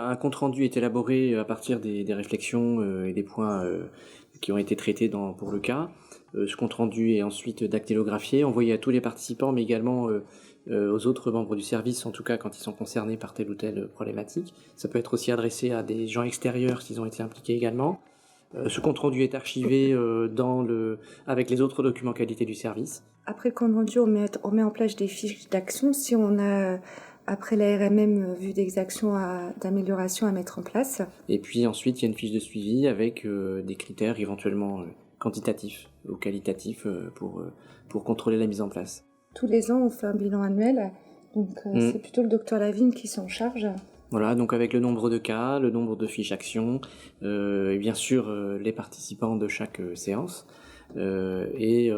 Un compte-rendu est élaboré à partir des réflexions et des points qui ont été traités pour le cas. Ce compte-rendu est ensuite dactylographié, envoyé à tous les participants, mais également aux autres membres du service, en tout cas quand ils sont concernés par telle ou telle problématique. Ça peut être aussi adressé à des gens extérieurs s'ils ont été impliqués également. Ce compte-rendu est archivé avec les autres documents qualité du service. Après le compte-rendu, on met en place des fiches d'action si on a, après la RMM, vu des actions d'amélioration à mettre en place. Et puis ensuite, il y a une fiche de suivi avec des critères éventuellement quantitatifs ou qualitatifs pour contrôler la mise en place. Tous les ans, on fait un bilan annuel, donc c'est plutôt le docteur Lavigne qui s'en charge. Voilà, donc avec le nombre de cas, le nombre de fiches actions, et bien sûr les participants de chaque séance, et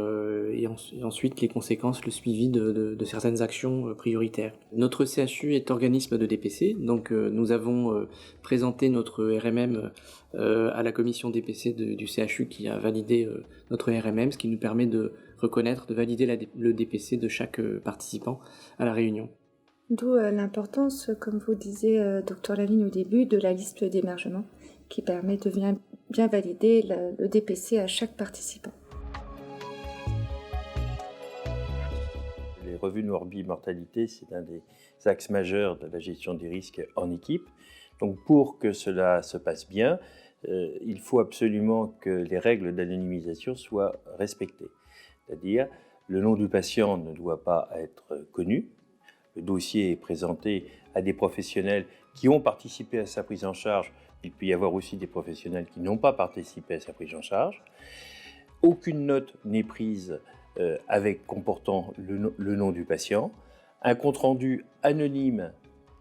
ensuite les conséquences, le suivi de certaines actions prioritaires. Notre CHU est organisme de DPC, donc nous avons présenté notre RMM à la commission DPC du CHU qui a validé notre RMM, ce qui nous permet de reconnaître, de valider le DPC de chaque participant à la réunion. D'où l'importance, comme vous disiez, Dr Lavigne, au début, de la liste d'émargement, qui permet de bien valider le DPC à chaque participant. Les revues de morbimortalité, c'est un des axes majeurs de la gestion des risques en équipe. Donc pour que cela se passe bien, il faut absolument que les règles d'anonymisation soient respectées. C'est-à-dire, le nom du patient ne doit pas être connu. Le dossier est présenté à des professionnels qui ont participé à sa prise en charge. Il peut y avoir aussi des professionnels qui n'ont pas participé à sa prise en charge. Aucune note n'est prise comportant le nom du patient. Un compte-rendu anonyme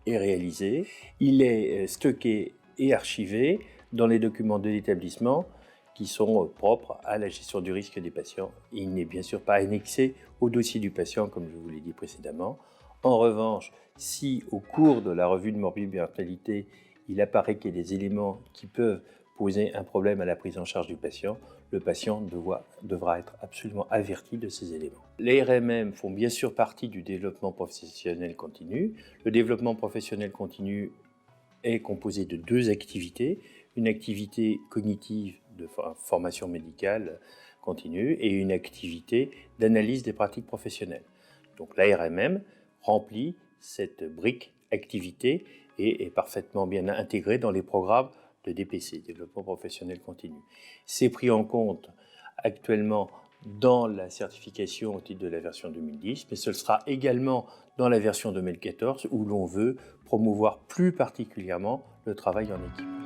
est réalisé. Il est stocké et archivé dans les documents de l'établissement qui sont propres à la gestion du risque des patients. Il n'est bien sûr pas annexé au dossier du patient, comme je vous l'ai dit précédemment. En revanche, si au cours de la revue de morbimortalité, il apparaît qu'il y a des éléments qui peuvent poser un problème à la prise en charge du patient, le patient devra être absolument averti de ces éléments. Les RMM font bien sûr partie du développement professionnel continu. Le développement professionnel continu est composé de deux activités, une activité cognitive de formation médicale continue et une activité d'analyse des pratiques professionnelles. Donc la RMM remplit cette brique activité et est parfaitement bien intégrée dans les programmes de DPC, développement professionnel continu. C'est pris en compte actuellement dans la certification au titre de la version 2010, mais ce sera également dans la version 2014 où l'on veut promouvoir plus particulièrement le travail en équipe.